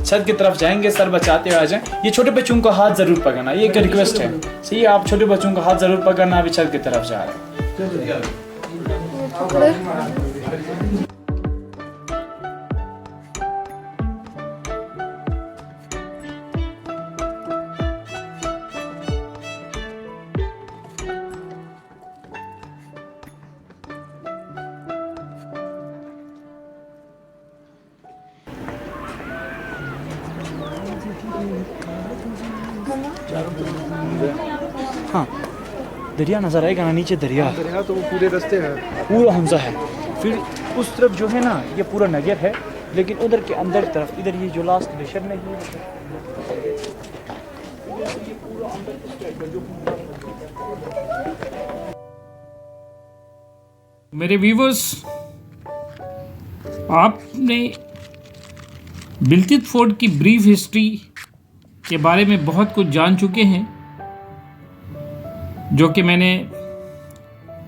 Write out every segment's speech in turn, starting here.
छत की तरफ जाएंगे, सर बचाते हुए आ जाएं। ये छोटे बच्चों को हाथ जरूर पकड़ना, ये एक रिक्वेस्ट है। सही है, आप छोटे बच्चों को हाथ जरूर पकड़ना। अभी छत की तरफ जा रहे हैं। हाँ, दरिया नजर आएगा ना, नीचे दरिया तो वो पूरे रास्ते है, पूरा हमजा है। फिर उस तरफ जो है ना, ये पूरा नगर है, लेकिन उधर के अंदर तरफ, इधर ये जो लास्ट ग्लेशियर नहीं है, मेरे व्यूवर्स, आपने बिल्तित फोर्ट की ब्रीफ हिस्ट्री के बारे में बहुत कुछ जान चुके हैं, जो कि मैंने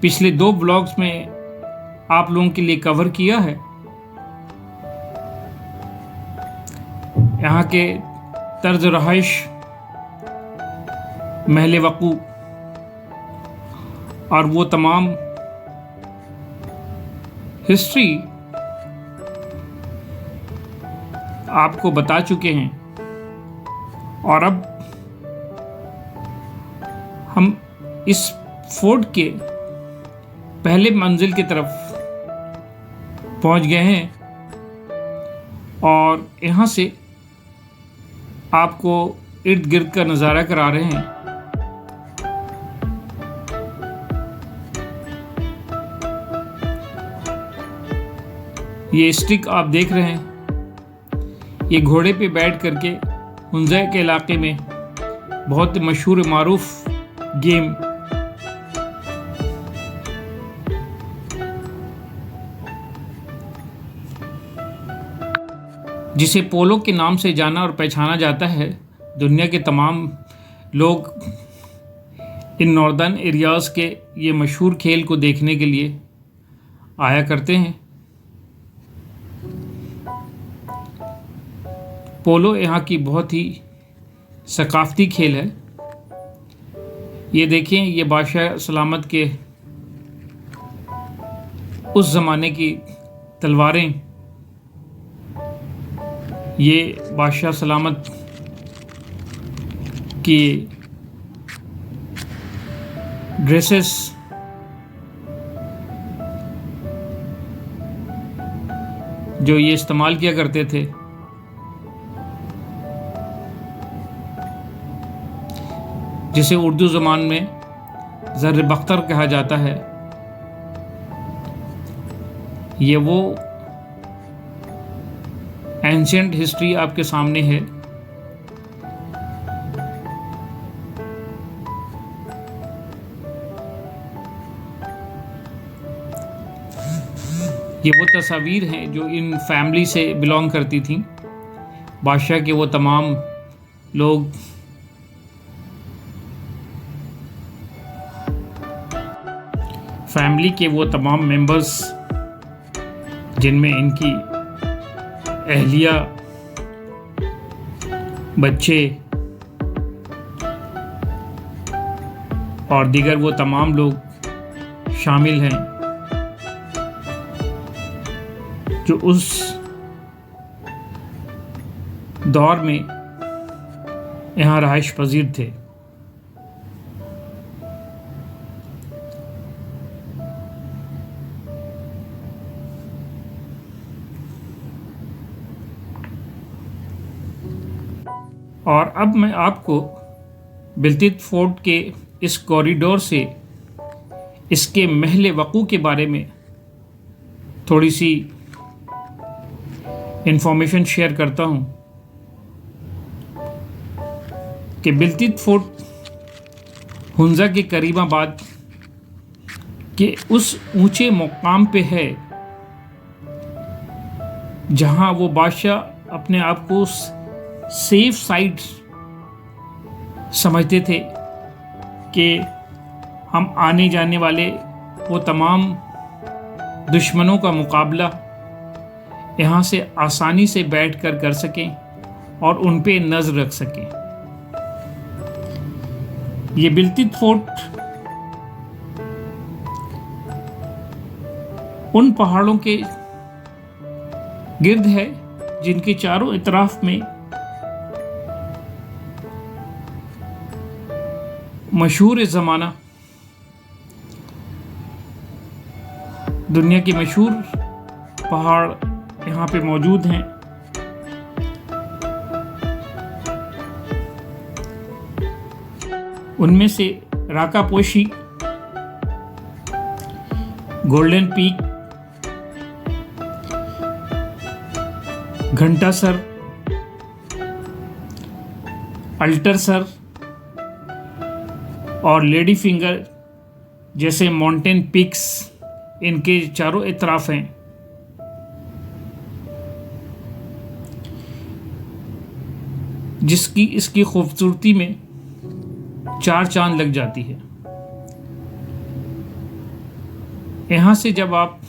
पिछले 2 ब्लॉग्स में आप लोगों के लिए कवर किया है। यहाँ के तर्ज रहाइश, महल वक़ू और वो तमाम हिस्ट्री आपको बता चुके हैं। और अब हम इस फोर्ट के पहले मंजिल की तरफ पहुंच गए हैं और यहाँ से आपको इर्द गिर्द का नज़ारा करा रहे हैं। ये स्टिक आप देख रहे हैं, ये घोड़े पे बैठ करके हुंज़ा के इलाके में बहुत मशहूर मारूफ गेम जिसे पोलो के नाम से जाना और पहचाना जाता है। दुनिया के तमाम लोग इन नॉर्दर्न एरियाज़ के ये मशहूर खेल को देखने के लिए आया करते हैं। पोलो यहाँ की बहुत ही सकाफ़ती खेल है। ये देखें, ये बादशाह सलामत के उस ज़माने की तलवारें, ये बादशाह सलामत की ड्रेसेस, जो ये इस्तेमाल किया करते थे। जिसे उर्दू ज़बान में ज़र्र बख्तर कहा जाता है। ये वो एंशिएंट हिस्ट्री आपके सामने है। ये वो तस्वीर हैं जो इन फैमिली से बिलोंग करती थी। बादशाह के वो तमाम लोग फैमिली के वो तमाम मेंबर्स जिनमें इनकी अहलिया, बच्चे और दीगर वो तमाम लोग शामिल हैं जो उस दौर में यहाँ रहाइश पजीर थे। और अब मैं आपको बिल्तित फोर्ट के इस कॉरिडोर से इसके महल वक़ू के बारे में थोड़ी सी इंफॉर्मेशन शेयर करता हूँ कि बिल्तित फोर्ट हुंजा के करीमाबाद के उस ऊंचे मुकाम पे है जहाँ वो बादशाह अपने आप को सेफ साइड समझते थे कि हम आने जाने वाले वो तमाम दुश्मनों का मुकाबला यहाँ से आसानी से बैठकर कर सकें और उन पे नज़र रख सकें। ये बिल्तित फोर्ट उन पहाड़ों के गिर्द है जिनके चारों इतराफ में मशहूर ज़माना दुनिया के मशहूर पहाड़ यहाँ पे मौजूद हैं। उनमें से राकापोशी, गोल्डन पीक, घंटासर, अल्टरसर और लेडी फिंगर जैसे माउंटेन पिक्स इनके चारों इतराफ हैं। जिसकी इसकी खूबसूरती में चार चांद लग जाती है। यहाँ से जब आप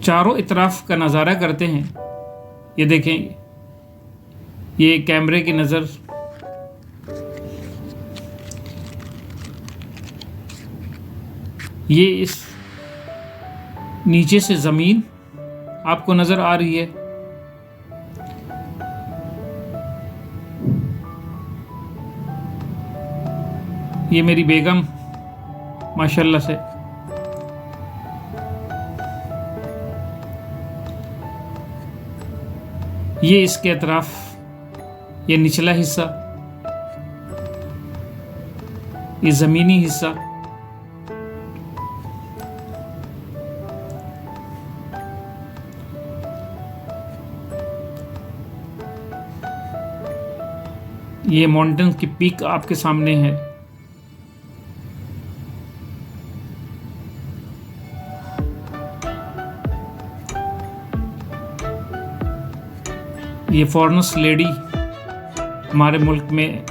चारों इतराफ का नज़ारा करते हैं, ये देखें, ये कैमरे की नज़र ये इस नीचे से ज़मीन आपको नज़र आ रही है। ये मेरी बेगम माशाल्लाह से ये इसके अतराफ ये निचला हिस्सा, ये ज़मीनी हिस्सा, ये माउंटेन की पीक आपके सामने है। ये फॉरेनर्स लेडी हमारे मुल्क में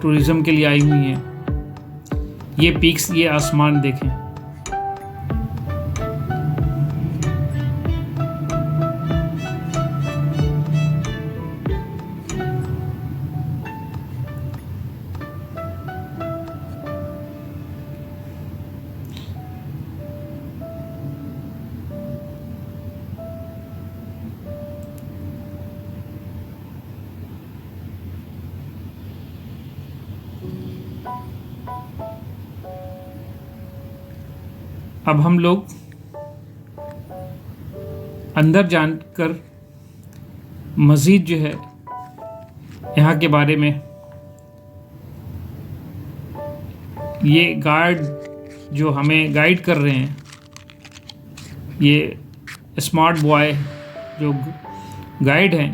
टूरिज़्म के लिए आई हुई हैं। ये पीक्स, ये आसमान देखें। अब हम लोग अंदर जानकर मज़ीद जो है यहाँ के बारे में, ये गाइड जो हमें गाइड कर रहे हैं, ये स्मार्ट बॉय जो गाइड हैं,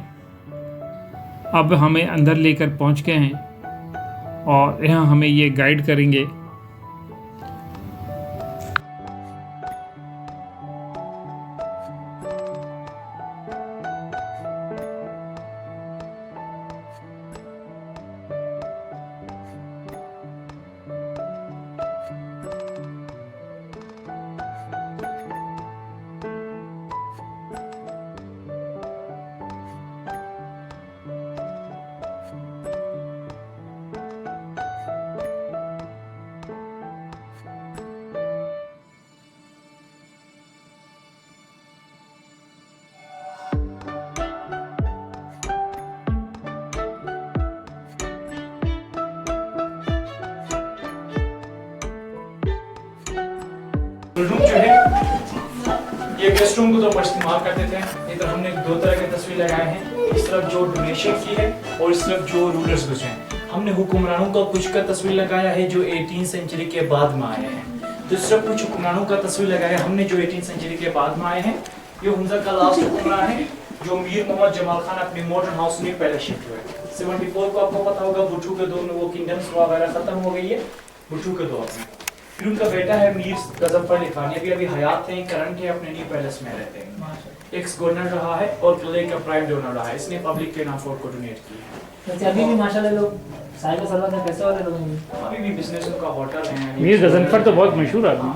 अब हमें अंदर लेकर पहुँच गए हैं और यहाँ हमें ये गाइड करेंगे। रूम जो है ये गेस्ट रूम को तो पर इस्तेमाल करते थे। इधर हमने दो तरह के तस्वीर लगाए हैं, इस तरफ जो डोनेशन की है और इस तरफ जो रूलर्स कुछ हैं। हमने हुक्मरानों का कुछ का तस्वीर लगाया है जो 18 सेंचुरी के बाद में आए हैं। तो इस तरफ कुछ हुक्मरानों का तस्वीर लगाया हमने जो 18 सेंचुरी के बाद में आए हैं। ये हुंजा का लास्ट हुक्मरान है जो मीर मोहम्मद जमाल खान अपने मॉडर्न हाउस में पहले शिफ्ट हुए। 74 को आपको पता होगा भुट्टो के दौर में वो किंगडम्स वगैरह खत्म हो गई है भुट्टो के दौर में। फिर उनका बेटा है मीर गजनफर अली खान, ये भी हयात हैं, करंट है, अपने न्यू पैलेस में रहते हैं। एक्स गवर्नर रहा है और किले का प्राइम डोनर रहा है। इसने पब्लिक के नाम फोर्ट को डोनेट किया है। वैसे अभी भी माशाल्लाह लोग साहिब सरवा में पैसे वाले लोग हैं। अभी भी बिजनेस उनका होटल है। मीर गजनफर तो बहुत मशहूर आदमी।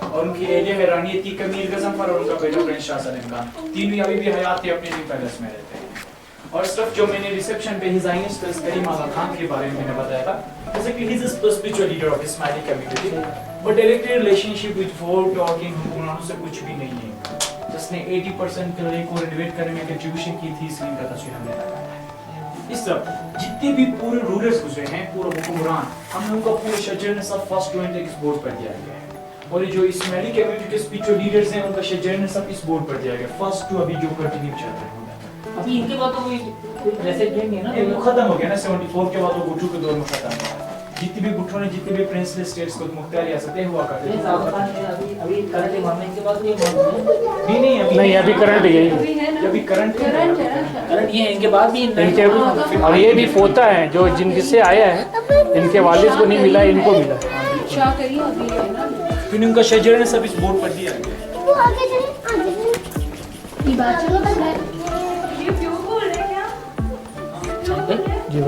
और उनकी एरिया है रानी अतीक का मीर गजनफर और उनका बेटा प्रिंस शाह सलीम खान, तीनों अभी भी हयात है, अपने न्यू पैलेस में रहते हैं। और सिर्फ जो मैंने रिसेप्शन पे हिज हाइनेस करीम आगा खान के बारे में मैंने बताया था, जैसे कि he is the spiritual leader of Ismaili community, but direct relationship with fort talking हुक्मरानों से कुछ भी नहीं है। जिसने 80% किले को रेनोवेट करने में कंट्रीब्यूशन की थी, इसलिए इनका तस्वीर हमने लगाया है। इस तरफ जितने भी पूरे रूलर्स गुजरे हैं, पूरे हुक्मरान, हमने उनका पूरे शजर सब फर्स्ट 20 इस बोर्ड पर दिया गया है। और ये जो इस्माइली कम्युनिटी के स्पिरिचुअल लीडर्स हैं, उनका शजर सब इस बोर्ड पर दिया गया। फर्स्ट टू अभी जो कंटिन्यू चल रहे हैं। अभी इनके बाद तो कोई रेसिडेंट नहीं है ना, ये वो खत्म हो गया ना 74 के बाद वो भुट्टो के दौर में खत्म हुआ। जितने भी भुट्टो ने जितने भी प्रिंसली स्टेट्स को मुख्तार रियासतें हुआ करते थे, अभी करंट इमाम है, इनके बाद ये इमाम नहीं अभी करंट यही अभी करंट करंट ये है, इनके बाद भी इनके और ये भी पोता है जो जिनसे आया है, इनके वालिद को नहीं मिला, इनको मिला। फिर उनका शजर ने सब इस बोर्ड पर दिया गया। जी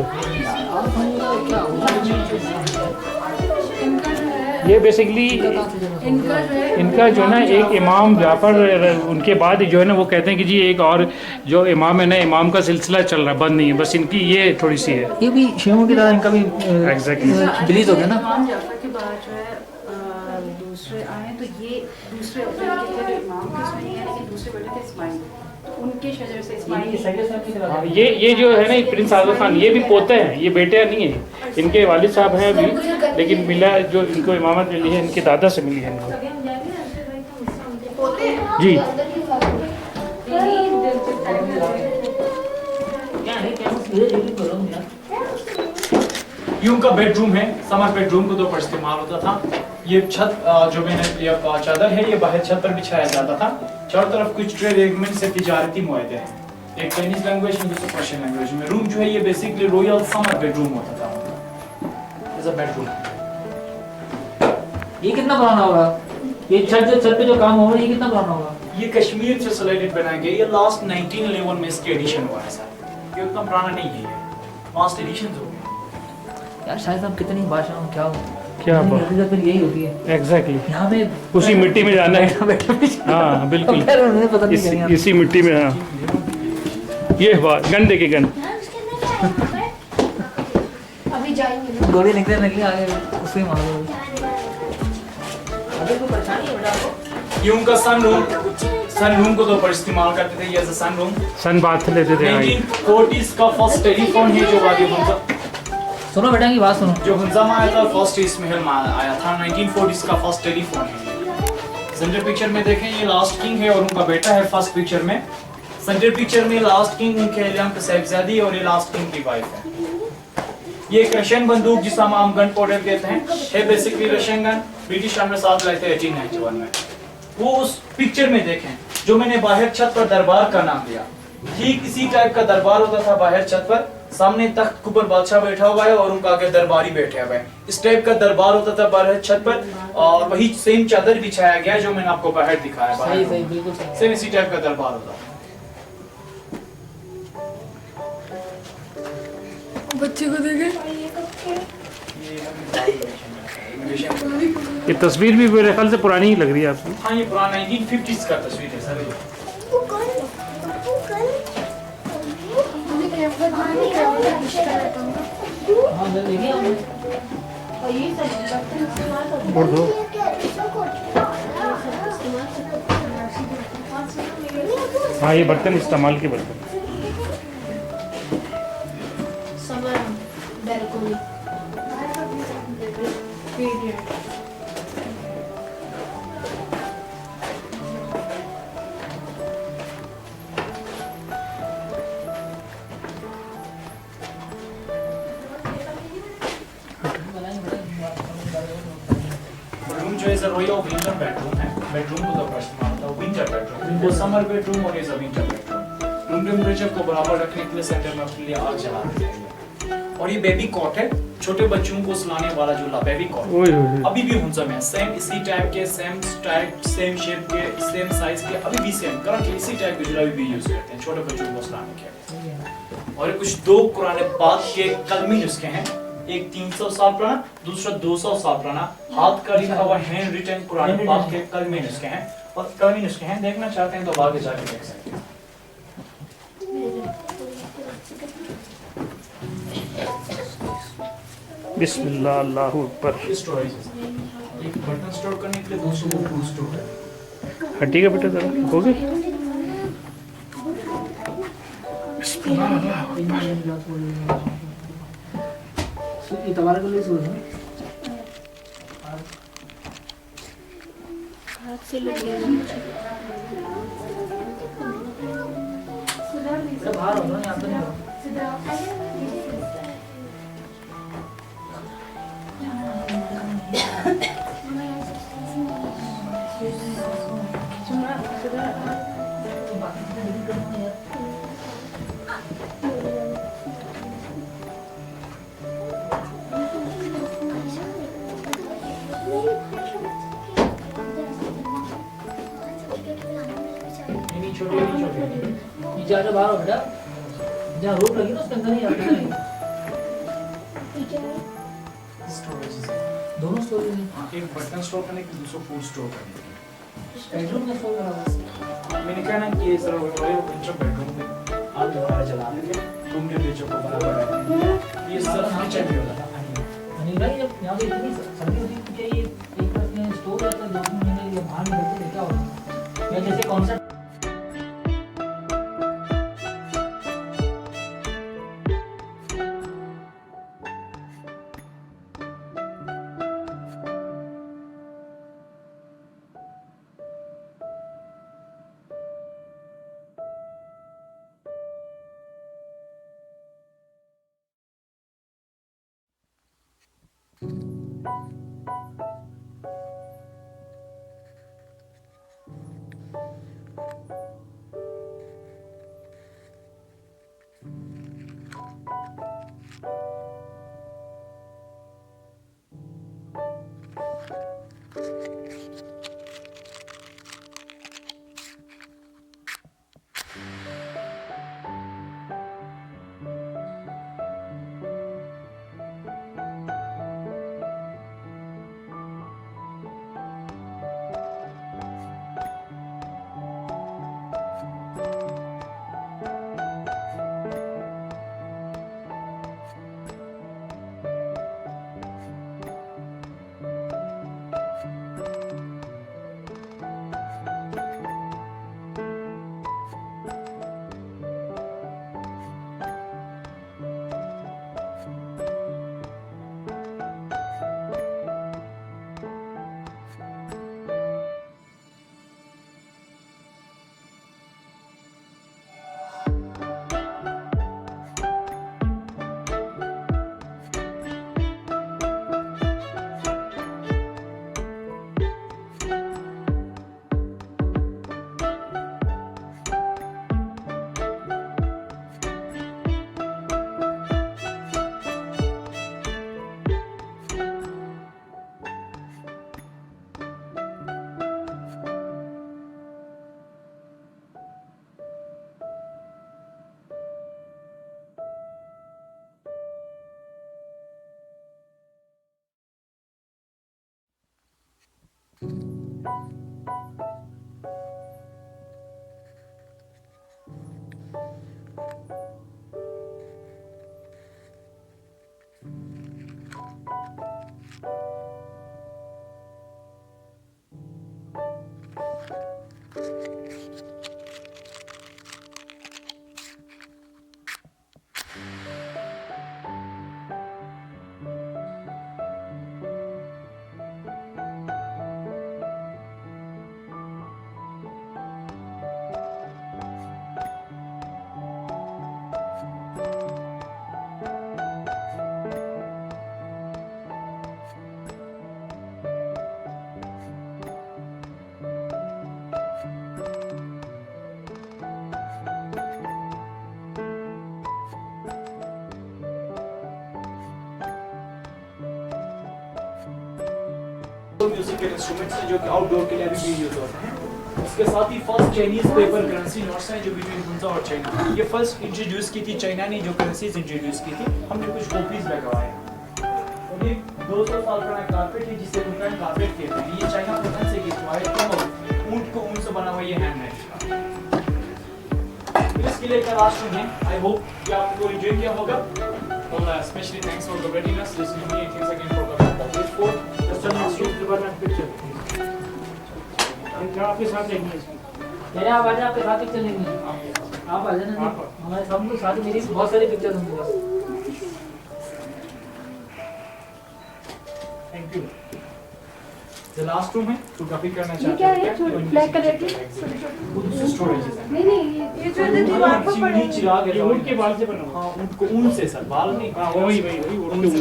ये बेसिकली इनका जो है ना एक इमाम जाफर, उनके बाद जो है ना वो कहते हैं कि जी एक और जो इमाम है ना, इमाम का सिलसिला चल रहा है, बंद नहीं है, बस इनकी ये थोड़ी सी है। ये भी शियों की तरह इनका भी एग्जैक्टली रिलीज हो गया ना। इमाम जाफर के बाद जो है दूसरे आए तो ये दूसरे इमाम के इसमें नहीं है, लेकिन दूसरे बेटे थे इस्माइल, तो उनके शजर से इस्माइल। ये जो है ना प्रिंस आजम खान, ये भी पोते हैं, ये बेटे नहीं है। इनके वालिद साहब हैं अभी, लेकिन मिला जो इनको इमामत मिली है इनके दादा से मिली है इनको। जी ये उनका बेडरूम है, समर बेडरूम को तो पर इस्तेमाल होता था। ये छत जो मैंने ये चादर है, ये बाहर छत पर बिछाया जाता था। चारों तरफ कुछ ट्रेड एग्रीमेंट से तिजारती मुआहदे हैं, एक चाइनीज लैंग्वेज में, दूसरा पर्शियन लैंग्वेज में। रूम जो है ये बेसिकली रॉयल समर बेडरूम होता था। एज अ बेडरूम ये कितना पुराना होगा? ये छत पे जो काम हो रहा है ये कितना पुराना होगा? ये कश्मीर से सेलेक्टेड बनाया गया, ये लास्ट 1911 में इसके एडिशन हुआ है सर। ये उतना पुराना नहीं है, लास्ट एडिशन हो गया। यार शायद अब कितनी भाषाओं क्या हकीकत में यही होती है। एग्जैक्टली यहाँ पे उसी मिट्टी में जाना है। हाँ बिल्कुल, पता नहीं इसी मिट्टी में। हाँ ये बात गन देके गन अभी जाएंगे गोली निकले आगे उससे मारो। अगर कोई परेशानी है बेटा आपको? ये उनका सन रूम को तो पर इस्तेमाल करते थे, ये as a sun room. Sun bath लेते थे। 1940s का फर्स्ट टेलीफोन है जो वादी हुंजा, सुनो बेटा की बात सुनो। जो हुंजा में आया था, फर्स्ट इस महल में आया था। 1940s का फर्स्ट टेलीफोन है। सेंटर पिक्चर में देखें ये लास्ट किंग है और उनका बेटा है फर्स्ट पिक्चर में। सेंटर पिक्चर में लास्ट किंग उनके इलाम का साहिबजादी और ये लास्ट किंग की वाइफ है। ये एक रशियन बंदूक जिसे हम गन पाउडर कहते हैं, है बेसिकली रशियन गन। ब्रिटिश हमने साथ लाए थे 1891 में। वो उस पिक्चर में देखें जो मैंने बाहर छत पर दरबार का नाम दिया, ठीक इसी टाइप का दरबार होता था बाहर छत पर। सामने तख्त के ऊपर बादशाह बैठा हुआ है और उनका आगे दरबारी बैठे हुए हैं। इस टाइप का दरबार होता था बाहर छत पर, और वही सेम चादर बिछाया गया जो मैंने आपको बाहर दिखाया। सही बिल्कुल सही। सेम इसी टाइप का दरबार होता था। बच्चे को देखे ये तस्वीर भी मेरे ख्याल से पुरानी ही लग रही है आपको। हाँ ये पुराना 1950s का तस्वीर है सर। हाँ देखिए और दो हाँ ये बर्तन इस्तेमाल के बर्तन। So is a royal winter bedroom है. Bedroom को तो इस्तेमाल होता है winter bedroom. वो summer bedroom और is a winter bedroom. Room temperature को बराबर रखने के लिए सेंटर में अपने लिए आग जला देते हैं. और ये बेबी कॉट है, छोटे बच्चों को सुलाने वाला झूला बेबी कॉट. अभी भी हुन्छ में सेम इसी टाइप के सेम शेप के सेम साइज के अभी भी सेम करंट इसी टाइप के झूला भी यूज करते हैं छोटे बच्चों को सुलाने के. और कुछ दो कुरान पाक के कलमी नुस्खे हैं. एक 300 साल पुराना, दूसरा 200 साल पुराना हाथ का लिखा हुआ हैंड रिटन कुरान पाक के कलमी नुस्खे हैं. और कलमी नुस्खे हैं, देखना चाहते हैं तो आगे जाके देख सकते हैं. बिस्मिल्लाह अल्लाहु अकबर. स्टोरेज एक बटन स्टोर करने के लिए दूसरों को फूड स्टोर है. हड्डी का बेटा जरा हो गई. बिस्मिल्लाह अल्लाहु अकबर. ये तुम्हारे को ले सो रहे हाथ से लग गया बाहर होगा यहाँ पे नहीं. नहीं छोटे ये ज्यादा बाहर हो बेटा. जहाँ रोक लगी ना उसके अंदर नहीं आते नहीं. स्टोरेज दोनों स्टोरेज हैं. एक बटन स्टोर करने के लिए दूसरा फूड स्टोर करने के बेडरूम में स्टोर करा हुआ है. लिए. मैंने कहा ना कि ये सर रॉयल विंटर बेडरूम में आग वगैरह जलाने के रूम टेम्परेचर को बराबर रखने के लिए ये सर किचन भी होता था. नहीं भाई जब यहाँ पे इतनी सर्दी होती है क्या ये एक तरफ में स्टोर रहता है 2-3 महीने ये बाहर नहीं रहते क्या होता है. मैं जैसे कॉन्सेप्ट क्लासिकल म्यूजिकल इंस्ट्रूमेंट्स हैं जो कि आउटडोर के लिए भी यूज होते हैं। इसके साथ ही first Chinese paper currency notes हैं जो बिटवीन हुंजा और चाइना। ये फर्स्ट इंट्रोड्यूस की थी चाइना ने, जो करेंसीज इंट्रोड्यूस की थी। हमने कुछ कॉपीज लगवाए। और ये 200 साल पुराना कारपेट है जिसे उन्नत कारपेट कहते हैं। ये चाइना प्रोविंस से गिफ्ट हुआ है। ऊंट को ऊन से बना हुआ ये हैंडमेड। इसके लिए का लास्ट में आई होप कि आपको एंजॉय किया होगा। और specially thanks for covering us listening me. Thanks again for coming. This for the sun के बाद में पिक्चर आपके साथ लेंगे इसकी। मेरे आप आजा, आपके साथ ही चलेंगे। आप आ जाना, हमारे सब लोग साथ, मेरी बहुत सारी पिक्चर होंगी बस। Thank you. The last room है तो कॉपी करना ये चाहते क्या हैं है? जो ब्लैक कलर की की स्टोरेज है। नहीं ये जो है दीवार पर पड़े हैं। चिराग है, ऊँट के बाल से बना हुआ। हाँ, ऊँट को ऊन से सर, बाल नहीं। हाँ वही वही वही ऊँट के ऊँट से।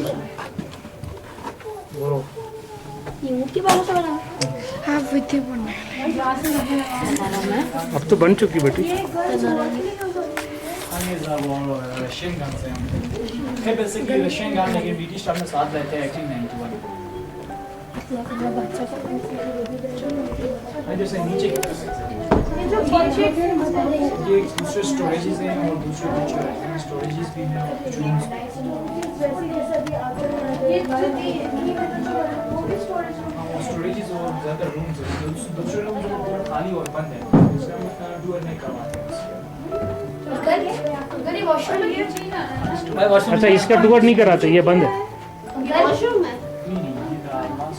ये ऊँट के बालों से बना है? हाँ विधि बना है। अब तो बन चुकी बेटी। ये गर्ल्स रशियन गन से है बेसिकली रशियन गन, लेकिन ब्रिटिश टाइम में साथ रहते हैं 1891। जैसे नीचे की तरफ ये जो पीछे ये दूसरे स्टोरेजेस हैं और दूसरे कुछ स्टोरेजेस भी हैं और कुछ रूम्स भी ये जो वो भी स्टोरेज हैं। स्टोरेजेस और ज़्यादा रूम्स हैं। दूसरे रूम जो पूरा खाली और बंद है, इसका हम डूअर नहीं करवाते अगर ये वॉशरूम में ये चाहिए ना भाई वॉशरूम। अच्छा इसका टूर नहीं कराते, ये बंद है। वॉशरूम है।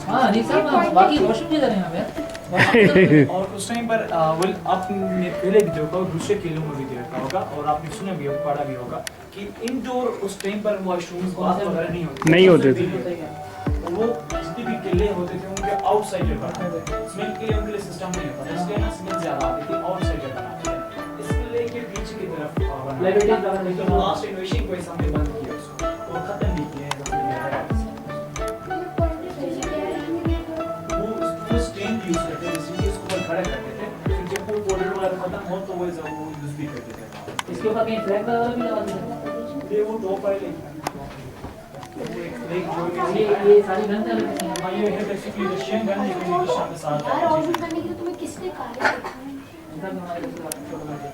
हाँ नहीं सर, बाकी वॉशरूम किधर है यहाँ पे? और उस टाइम पर आपने पहले भी देखा होगा, दूसरे किलों में भी देखा होगा और आपने सुना भी होगा, पढ़ा भी होगा कि इंडोर उस टाइम पर वॉशरूम्स बात वगैरह नहीं होते नहीं होते थे। वो जितने भी किले होते थे उनके आउटसाइड बनाते थे। स्मेल के लिए उनके लिए सिस्टम नहीं होता, इसलिए ना स्मेल ज्यादा आती थी, आउटसाइड बनाते थे। इस किले के बीच की तरफ बनाते लास्ट इन्वेशन को हमने बंद किया उसको और खत्म भी किया यूज करते थे, इसलिए इसको ऊपर खड़ा करते थे। फिर जब वो बॉर्डर वगैरह खत्म हो तो वो यूज भी करते थे। इसके ऊपर कहीं फ्लैग वगैरह भी लगा दिया? ये वो टॉप वाले एक जो ये सारी गन है। हाँ ये है बेसिकली रशियन गन, लेकिन ये शाम के साथ यार है। वॉशरूम करने के लिए तुम्हें किसने कहा है? इधर भी हमारे पास छोटा बच्चा।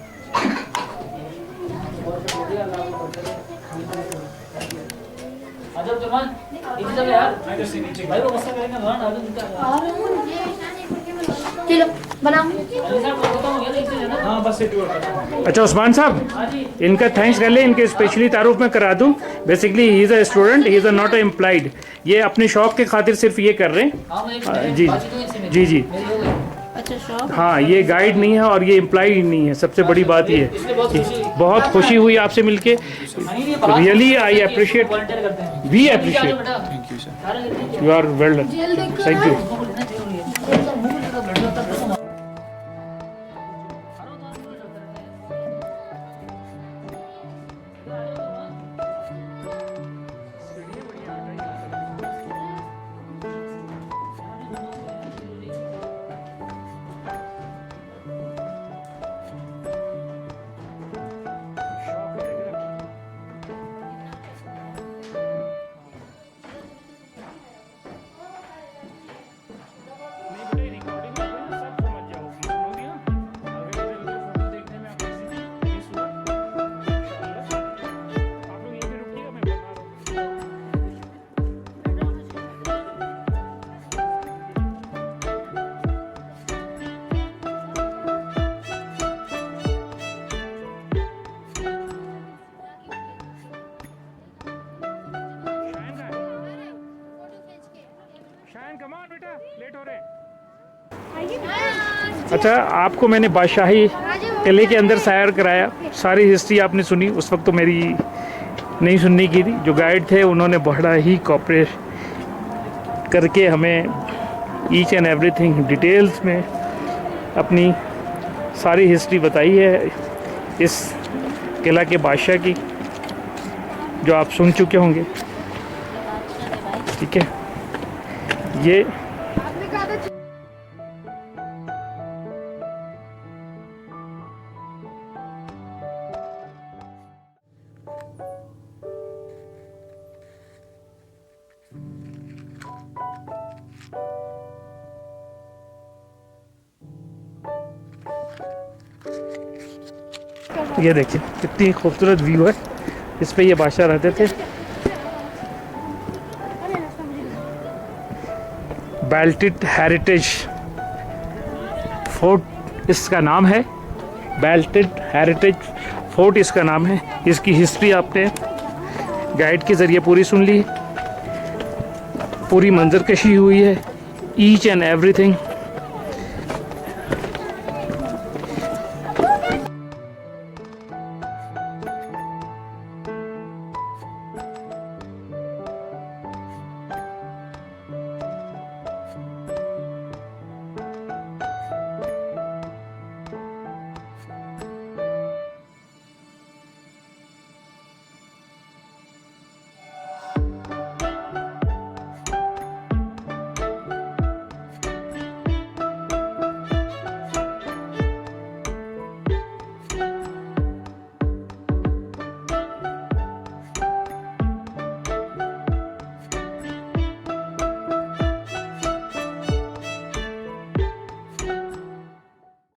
बहुत बढ़िया लगा वो। अजब जमान इधर चले यार। इधर से नीचे भाई वो गुस्सा करेंगे ना, आजम इनका। चलो बनाओ। अरे साहब मैं बताऊं यार, इससे ना। हाँ बस ये टूर खत्म। अच्छा उस्मान साहब, हाँ जी। इनका थैंक्स कर ले, इनके स्पेशली तारुफ में करा दूं। Basically he is a student, he is not a employed. ये अपने शौक के खातिर सिर्फ ये कर रहे हैं। हाँ मैं जी जी जी मेरी हो गई। अच्छा शॉप। हाँ, ये गाइड नहीं है और ये एम्प्लॉय नहीं है। सबसे बड़ी बात ये इसलिए बहुत खुशी। है। बहुत खुशी हुई आपसे मिलके। रियली आई अप्रिशिएट, वॉलंटियर करते हैं। We appreciate. Thank you sir. You are well done, jail देखकर थैंक यू। अच्छा, आपको मैंने बादशाही किले के अंदर सैर कराया, सारी हिस्ट्री आपने सुनी। उस वक्त तो मेरी नहीं सुनने की थी। जो गाइड थे उन्होंने बड़ा ही कोऑपरेट करके हमें ईच एंड एवरीथिंग डिटेल्स में अपनी सारी हिस्ट्री बताई है इस किला के बादशाह की, जो आप सुन चुके होंगे। ठीक है, ये ये देखिए कितनी खूबसूरत व्यू है, इस पे ये बादशाह रहते थे। बेल्टेड हेरिटेज फोर्ट इसका नाम है, बेल्टेड हेरिटेज फोर्ट इसका नाम है। इसकी हिस्ट्री आपने गाइड के ज़रिए पूरी सुन ली, पूरी मंजरकशी हुई है, ईच एंड एवरीथिंग।